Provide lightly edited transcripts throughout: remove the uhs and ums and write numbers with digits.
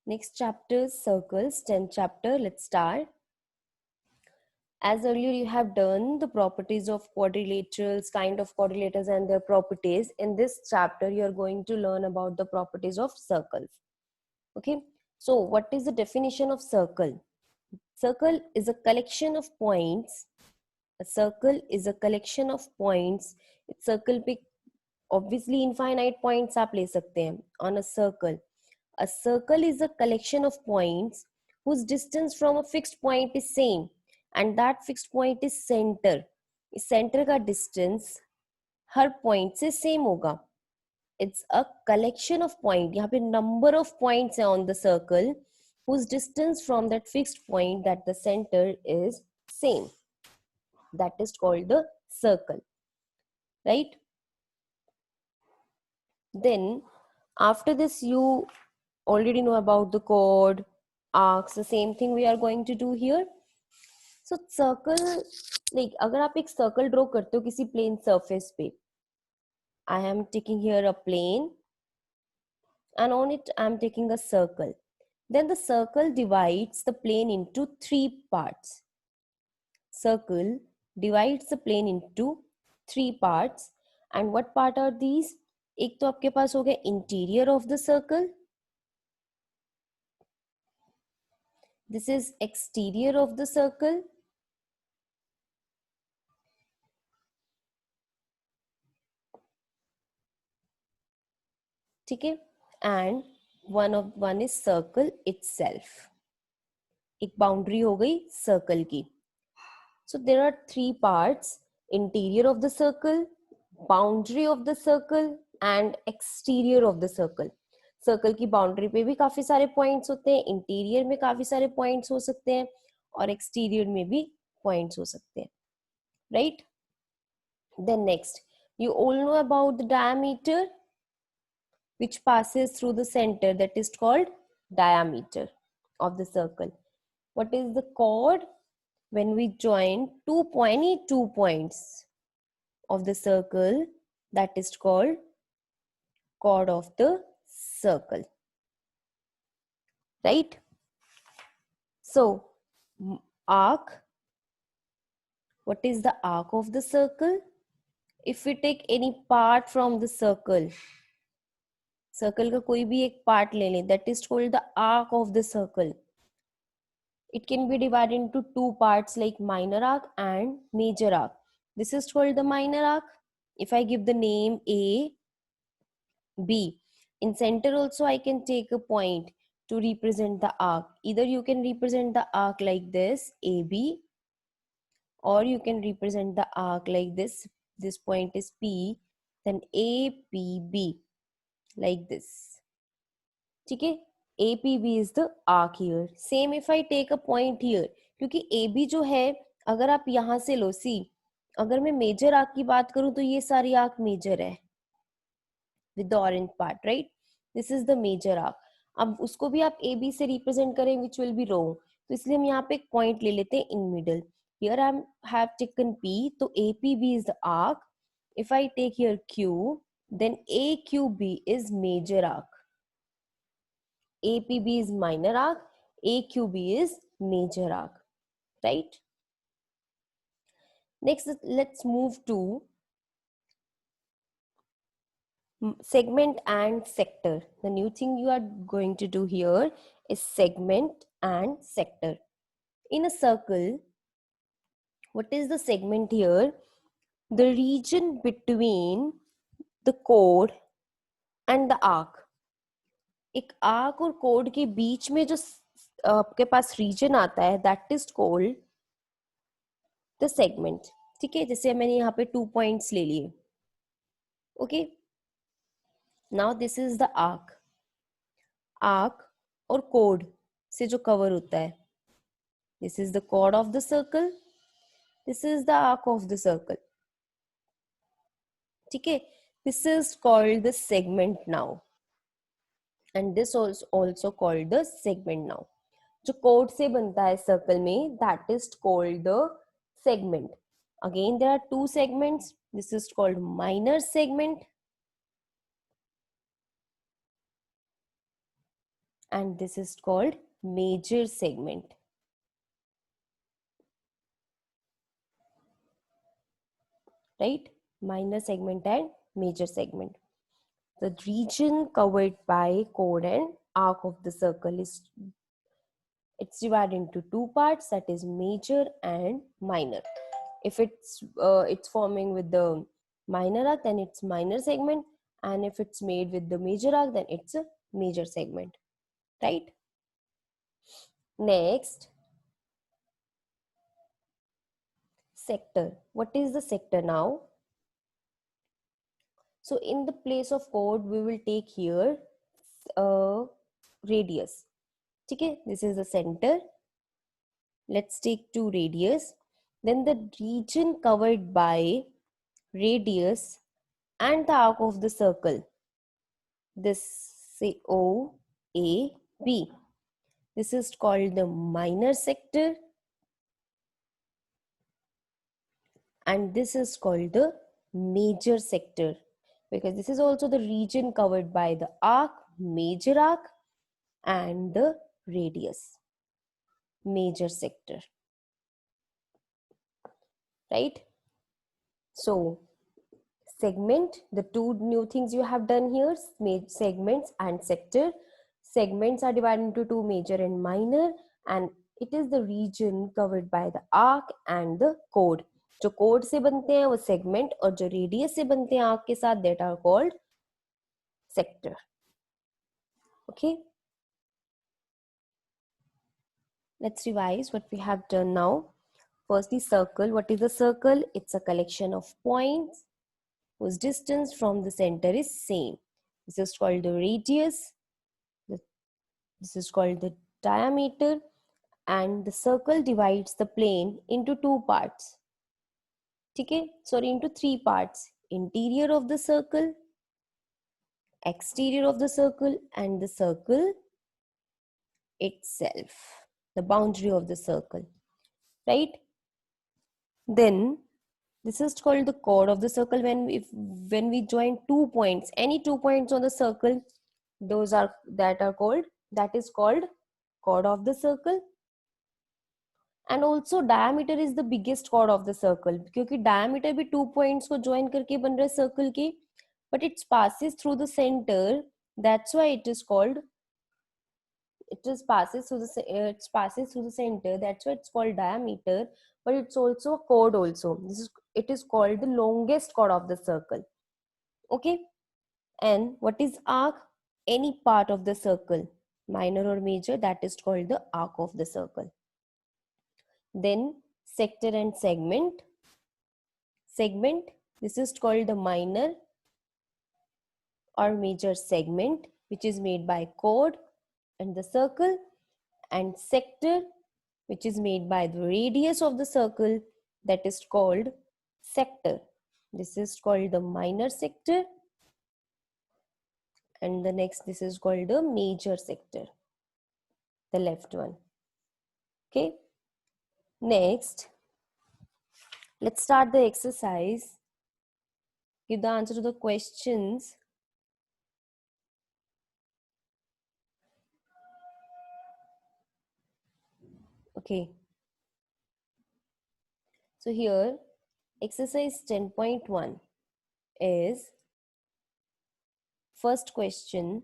Next chapter, circles, 10th chapter. Let's start. As earlier you have done the properties of quadrilaterals, kind of quadrilaters and their properties. In this chapter, you are going to learn about the properties of circles. Okay. So what is the definition of circle? Circle is a collection of points. A circle is a collection of points. Circle पे obviously infinite points आप ले सकते हैं on a circle. A circle is a collection of points whose distance from a fixed point is same and that fixed point is center. इस center का distance हर point से same होगा. It's a collection of points. यहाँ पे number of points है on the circle whose distance from that fixed point that the center is same. That is called the circle, right? Then after this you already know about the chord, arcs, the same thing we are going to do here. So circle, like अगर आप एक circle draw करते हो किसी plane surface पे, I am taking here a plane and on it I am taking a circle. Then the circle divides the plane into three parts. Circle divides the plane into three parts. And what part are these? एक तो आपके पास हो गया interior of the circle. This is exterior of the circle. ठीक है, and one is circle itself. एक boundary हो गई सर्कल की. So there are three parts: interior of the circle, boundary of the circle and exterior of the circle. Circle की boundary पे भी काफी सारे पॉइंट्स होते हैं, इंटीरियर में काफी सारे पॉइंट्स हो सकते हैं और एक्सटीरियर में भी पॉइंट्स हो सकते हैं, right? Then next, you all know about the diameter which passes through the center, that is called diameter of the circle. What is the chord? When we join any two points of the circle, that is called chord of the circle, right? So arc, what is the arc of the circle? If we take any part from the circle, circle का कोई भी एक part ले लें, that is called the arc of the circle. It can be divided into two parts like minor arc and major arc. This is called the minor arc. If I give the name A, B, in center also I can take a point to represent the arc. Either you can represent the arc like this, AB, or you can represent the arc like this. This point is P, then APB, like this. Okay? APB is the arc here. Same if I take a point here, क्योंकि AB जो है अगर आप यहाँ से लो, सी अगर मैं major arc की बात करूं तो ये सारी आर्क मेजर है with the orange part, right? This is the major arc. अब उसको भी आप AB से represent करें which will be wrong, तो इसलिए हम यहाँ पे एक point ले लेते हैं in middle. Here I have taken P, तो APB is the arc. If I take here Q, then AQB is major arc. APB is minor arc, AQB is major arc, right? Next, let's move to segment and sector. The new thing you are going to do here is segment and sector. In a circle, what is the segment here? The region between the chord and the arc. एक arc और code के बीच में जो आपके पास reason आता है, that is called the segment. ठीक है, जैसे मैंने यहाँ पे 2 पॉइंट्स ले लिए. Okay, now this is the arc. Arc और कोड से जो कवर होता है, this is the chord of the circle, this is the arc of the circle. ठीक है, this is called the segment now and this also called the segment now. जो code से बनता है सर्कल में, that is called the segment. Again, there are two segments. This is called minor segment and this is called major segment. Right? Minor segment and major segment. The region covered by chord and arc of the circle is, it's divided into two parts, that is major and minor. If it's forming with the minor arc, then it's minor segment, and if it's made with the major arc, then it's a major segment. Right? Next, sector. What is the sector now? So in the place of chord, we will take here radius. Okay, this is the center. Let's take two radius. Then the region covered by radius and the arc of the circle. This, say O, A, B. This is called the minor sector, and this is called the major sector, because this is also the region covered by the arc, major arc, and the radius, major sector. Right? So segment, the two new things you have done here, segments and sector. Segments are divided into two, major and minor, and it is the region covered by the arc and the chord. जो chord से बनते हैं वो segment, और जो radius से बनते हैं arc के साथ, that are called sector. Okay, let's revise what we have done now. Firstly, circle. What is a circle? It's a collection of points whose distance from the center is same. This is called the radius. This is called the diameter, and the circle divides the plane into two parts. Okay, sorry, into three parts: interior of the circle, exterior of the circle, and the circle itself, the boundary of the circle. Right? Then this is called the chord of the circle. When we join two points, any 2 points on the circle, that is called chord of the circle. And also diameter is the biggest chord of the circle, क्योंकि diameter भी 2 points को join करके बन रहा है circle के, but it passes through the center, that's why it is called, it passes through the center, that's why it's called diameter. But it's also a chord also. It is called the longest chord of the circle. Okay. And what is arc? Any part of the circle, minor or major, that is called the arc of the circle. Then sector and segment. Segment, this is called the minor or major segment, which is made by chord and the circle, and sector, which is made by the radius of the circle, that is called sector. This is called the minor sector, and the next, this is called the major sector, the left one. Okay, next let's start the exercise. Give the answer to the questions. Okay, so here exercise 10.1 is first question,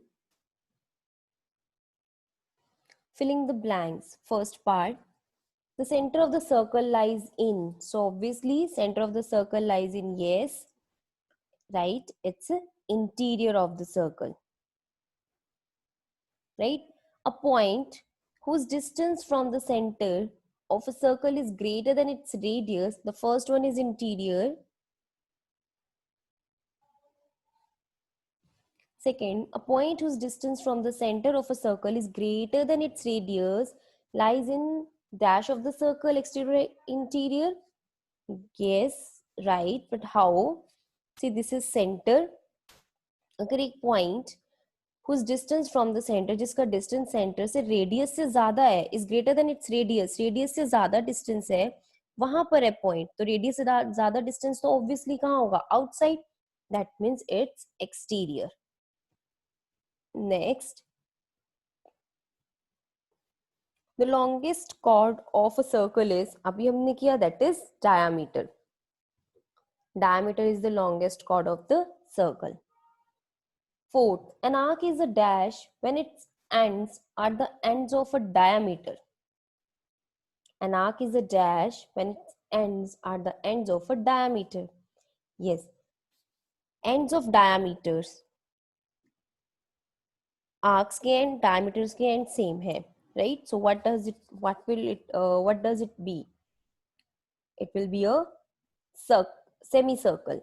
filling the blanks. First part, the center of the circle lies in. So obviously center of the circle lies in, yes, right, it's interior of the circle. Right? A point whose distance from the center of a circle is greater than its radius. The first one is interior. Second, a point whose distance from the center of a circle is greater than its radius lies in dash of the circle, exterior, interior. Yes, right, but how? See, this is center. अगर एक point whose distance from the center, जिसका distance center से radius से ज्यादा है, is greater than its radius, radius से ज्यादा distance है, वहां पर है point, तो radius से ज्यादा distance तो obviously कहाँ होगा? Outside. That means it's exterior. Next, The longest chord of a circle is, अभी हमने किया, that is diameter. Diameter is the longest chord of the circle. Fourth, an arc is a dash when its ends are the ends of a diameter. An arc is a dash when its ends are the ends of a diameter. Yes, ends of diameters. Arcs के end, diameters के end same है, right? So what does it be? It will be a semicircle.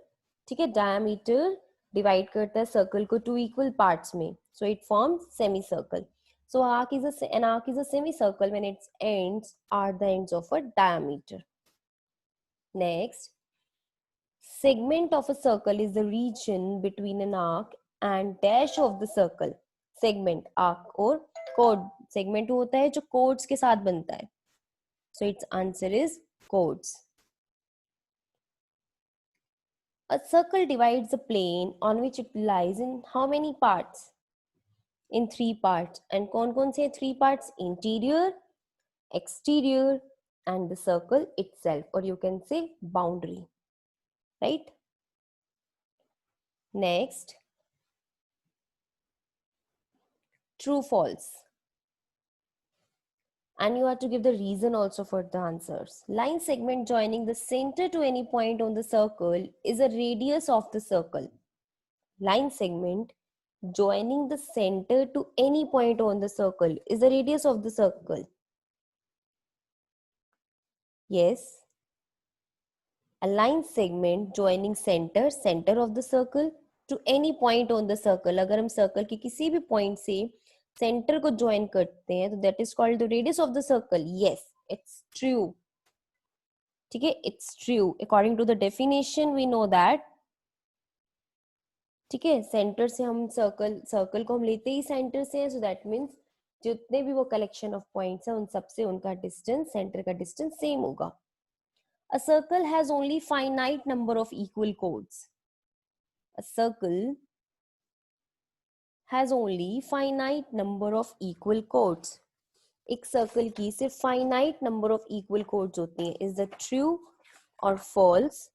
ठीक है, diameter divide करता है circle को two equal parts में, so it forms semicircle. So an arc is a semicircle when its ends are the ends of a diameter. Next, segment of a circle is the region between an arc and dash of the circle. Segment, arc और chord. Segment होता है जो chords के साथ बनता है. So its answer is chords. A circle divides a plane on which it lies in how many parts? In 3 parts. And कौन-कौन से 3 parts? Interior, exterior, and the circle itself, or you can say boundary, right? Next, true, false. And you have to give the reason also for the answers. Line segment joining the center to any point on the circle is a radius of the circle. Line segment joining the center to any point on the circle is the radius of the circle. Yes. A line segment joining center of the circle to any point on the circle. अगर हम circle के किसी भी point से center को join करते हैं तो that is called the radius of the circle. Yes, it's true. ठीक है, it's true. According to the definition, we know that. ठीक है, center से हम circle को हम लेते ही center से हैं, so that means जितने भी वो collection of points हैं उन सबसे उनका distance, center का distance same होगा. A circle has only finite number of equal chords. A circle has only finite number of equal chords. एक circle की सिर्फ finite number of equal chords होती हैं. Is that true or false?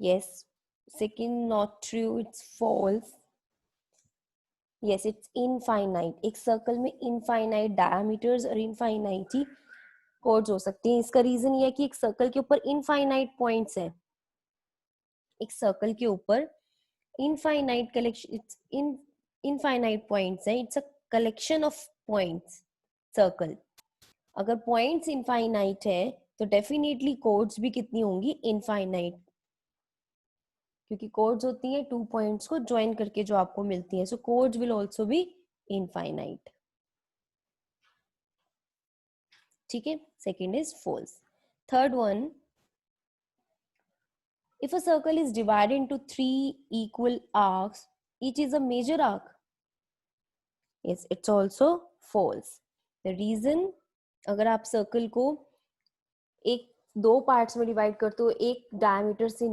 Yes. Second, not true. It's false. Yes, it's infinite. एक circle में infinite diameters और infinite ही chords हो सकते हैं. इसका reason ये है कि एक circle के ऊपर infinite points है. एक circle के ऊपर infinite collection, it's infinite points है. It's a collection of points. Circle. अगर points infinite है तो definitely chords भी कितनी होंगी? Infinite. क्योंकि chords होती हैं 2 points को join करके जो आपको मिलती हैं. So chords will also be infinite. ठीक है? Second is false. Third one, if a circle is divided into 3 equal arcs, each is a major arc. Yes, it's also false. The reason, अगर आप circle को एक 2 parts में divide करते हो, एक डायमीटर से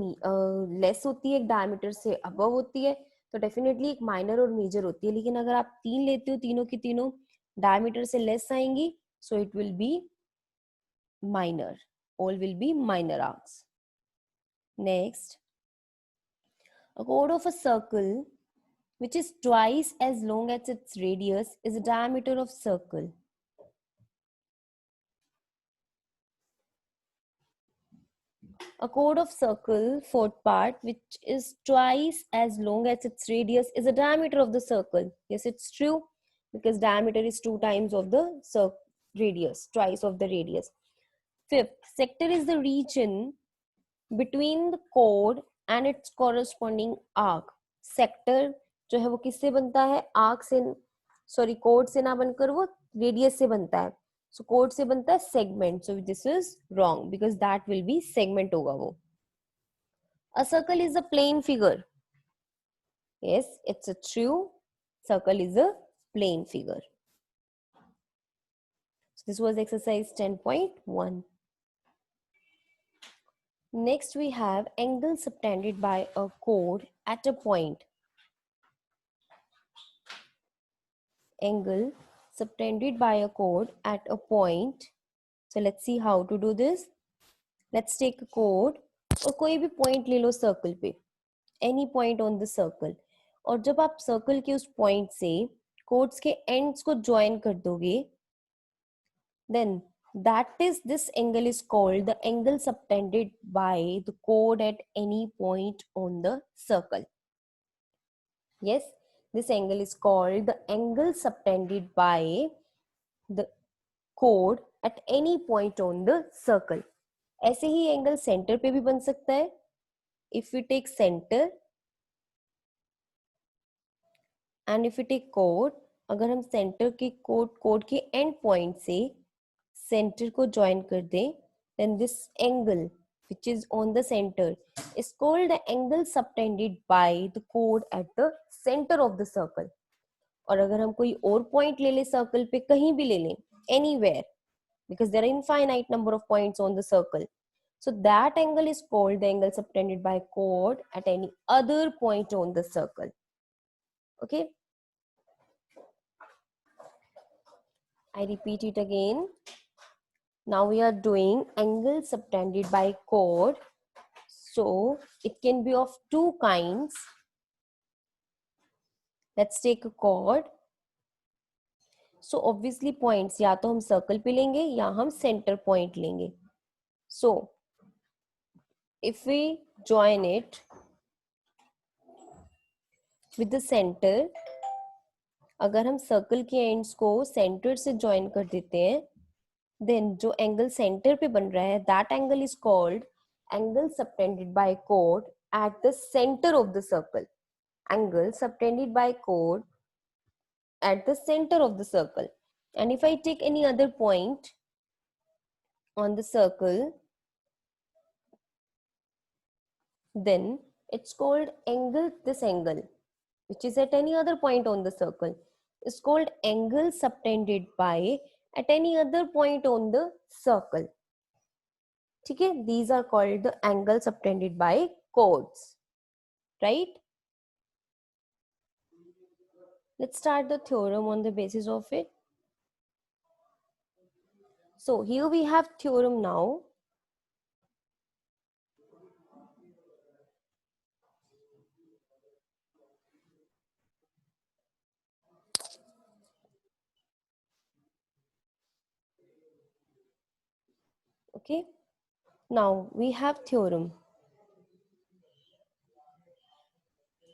लेस होती है, एक डायमीटर से अबव होती है, तो डेफिनेटली एक माइनर और मेजर होती है. लेकिन अगर आप 3 लेते हो, तीनों की तीनों डायमीटर से लेस आएंगी, so it will be minor. All will be minor arcs. Next, a chord of a circle which is twice as long as its radius is the diameter of circle. A chord of circle, fourth part, which is twice as long as its radius is the diameter of the circle. Yes, it's true, because diameter is 2 times of the radius, twice of the radius. Fifth, sector is the region between the chord and its corresponding arc. Sector जो है वो किससे बनता है? Arc से, sorry, chord से ना बनकर वो रेडियस से बनता है. So chord से बनता है segment. So this is wrong because that will be segment होगा वो. A circle is a plane figure. Yes, it's a true. Circle is a plane figure. So this was exercise 10.1. Next we have angle subtended by a chord at a point. Angle subtended by a chord at a point. So let's see how to do this. Let's take a chord और कोई भी point ले लो circle पे, any point on the circle. और जब आप circle के उस point से chords के ends को join कर दोगे, then this angle is called the angle subtended by the chord at any point on the circle. Yes, this angle is called the angle subtended by the chord at any point on the circle. ऐसे ही angle centre पे भी बन सकता है. If we take center and if we take chord, अगर हम centre के chord के एंड पॉइंट से सेंटर को ज्वाइन कर दें, then this angle which is on the center is called the angle subtended by the chord at the center of the circle. और अगर हम कोई और पॉइंट ले लें सर्कल पे, कहीं भी ले लें, anywhere, because there are infinite number of points on the circle, so that angle is called the angle subtended by chord at any other point on the circle. Okay, I repeat it again. Now we are doing angle subtended by chord. So it can be of two kinds. Let's take a chord. So obviously points या तो हम circle पे लेंगे या हम center point लेंगे. So if we join it with the center, अगर हम circle के ends को center से join कर देते हैं, then जो angle center पे बन रहा है, that angle is called angle subtended by chord at the center of the circle. Angle subtended by chord at the center of the circle. And if I take any other point on the circle, then it's called angle, this angle which is at any other point on the circle is called angle subtended by at any other point on the circle. Okay, these are called the angle subtended by chords, right? Let's start the theorem on the basis of it. So here we have theorem now. Okay, now we have theorem.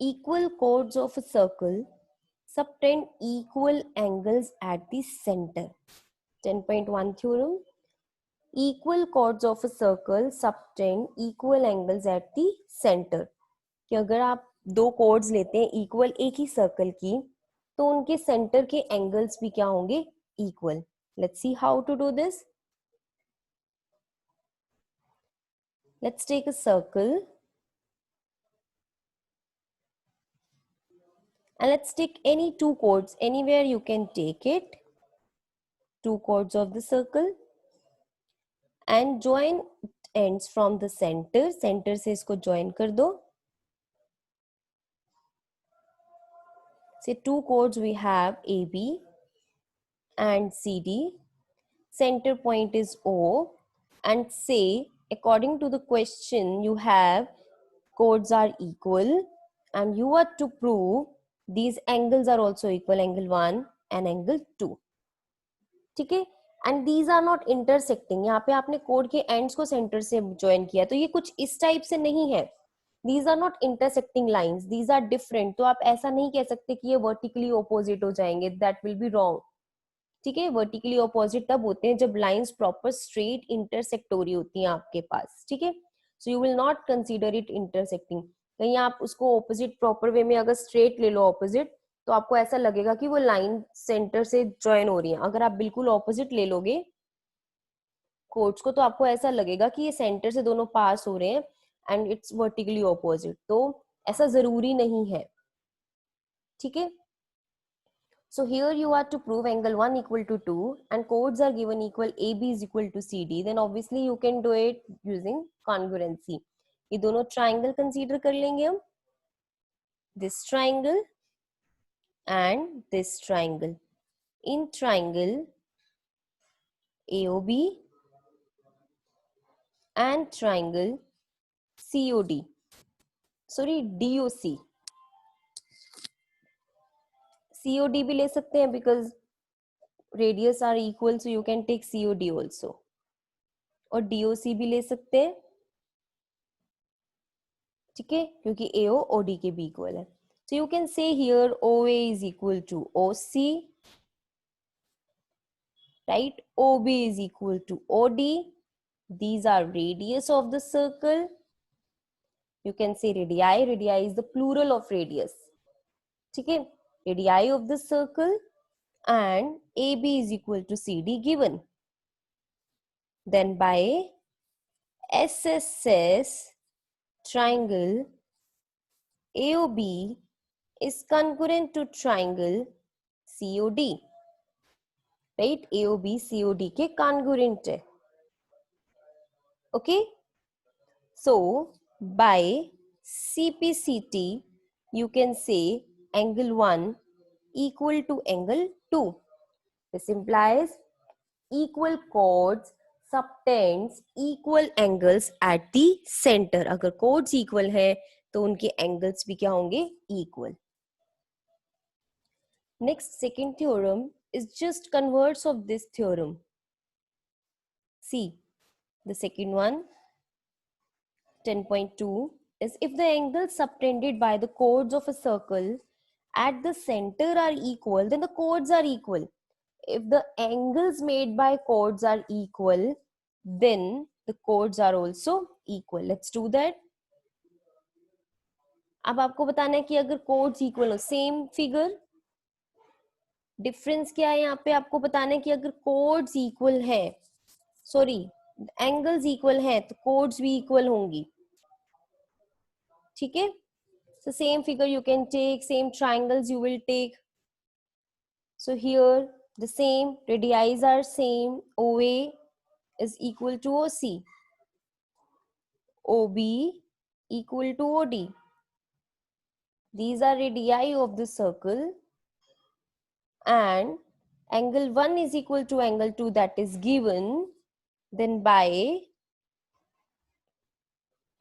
Equal chords of a circle subtend equal angles at the center. 10.1 theorem. Equal chords of a circle subtend equal angles at the center. कि अगर आप दो chords लेते हैं equal एक ही circle की, तो उनके center के angles भी क्या होंगे? Equal. Let's see how to do this. Let's take a circle and let's take any two chords, anywhere you can take it, two chords of the circle, and join ends from the center. Center से इसको join कर दो. Say two chords we have AB and CD. Center point is O, and say according to the question you have chords are equal and you are to prove these angles are also equal, angle 1 and angle 2. ठीक है, and these are not intersecting. यहाँ पे आपने code के ends को centre से join किया, तो ये कुछ इस टाइप से नहीं है. These are not intersecting lines, these are different. तो आप ऐसा नहीं कह सकते कि ये वर्टिकली ऑपोजिट हो जाएंगे, दैट विल बी रॉन्ग. ठीक है, वर्टिकली ऑपोजिट तब होते हैं जब लाइंस प्रॉपर स्ट्रेट इंटरसेक्ट हो रही होती हैं आपके पास. ठीक है, so you will not consider it intersecting. कहीं आप उसको ऑपोजिट प्रॉपर वे में अगर स्ट्रेट ले लो ऑपोजिट, तो आपको ऐसा लगेगा कि वो लाइन सेंटर से ज्वाइन हो रही है. अगर आप बिल्कुल ऑपोजिट ले लोगे कोड्स को, तो आपको ऐसा लगेगा कि ये सेंटर से दोनों पास हो रहे हैं एंड इट्स वर्टिकली ऑपोजिट. तो ऐसा जरूरी नहीं है. ठीक है, So here you are to prove angle 1 equal to 2 and chords are given equal AB is equal to CD. Then obviously you can do it using congruency. ये दोनों triangle consider कर लेंगे हम. This triangle and this triangle. In triangle AOB and triangle COD. Sorry, DOC. COD भी ले सकते हैं because radius are equal, so you can take COD also. और DOC भी ले सकते हैं, ठीक है, क्योंकि AO OD के भी इक्वल है. So you can say here OA is equal to OC, right? OB is equal to OD. These are radius of the circle. You can say radii. Radii is the plural of radius. ठीक है, radii of the circle and AB is equal to CD given. Then by SSS triangle AOB is congruent to triangle COD, right? AOB COD के congruent है. Okay, so by CPCT you can say angle 1 equal to angle 2. This implies equal chords subtends equal angles at the center. अगर chords equal है तो उनके angles भी क्या होंगे? Equal. Next, second theorem is just converse of this theorem. See, the second one, 10.2, is if the angles subtended by the chords of a circle at the center are equal, then the chords are equal. If the angles made by chords are equal, then the chords are also equal. Let's do that. अब आपको बताना है कि अगर chords equal हो, same figure, difference क्या है यहाँ पे आपको बताना है कि अगर कोड्स इक्वल है, सॉरी एंगल्स इक्वल है तो कोड्स भी इक्वल होंगी, ठीक है. So same figure you can take, same triangles you will take. So here the same radii are same. OA is equal to OC, OB equal to OD. These are radii of the circle and angle 1 is equal to angle 2 that is given. Then by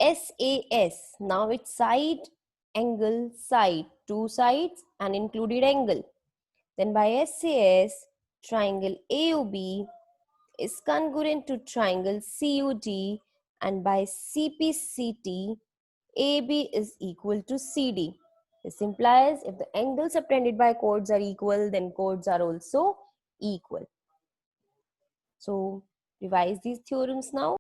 SAS, now it's side, angle, side, two sides and included angle. Then by SAS, triangle AOB is congruent to triangle COD, and by CPCT, AB is equal to CD. This implies if the angles subtended by chords are equal, then chords are also equal. So revise these theorems now.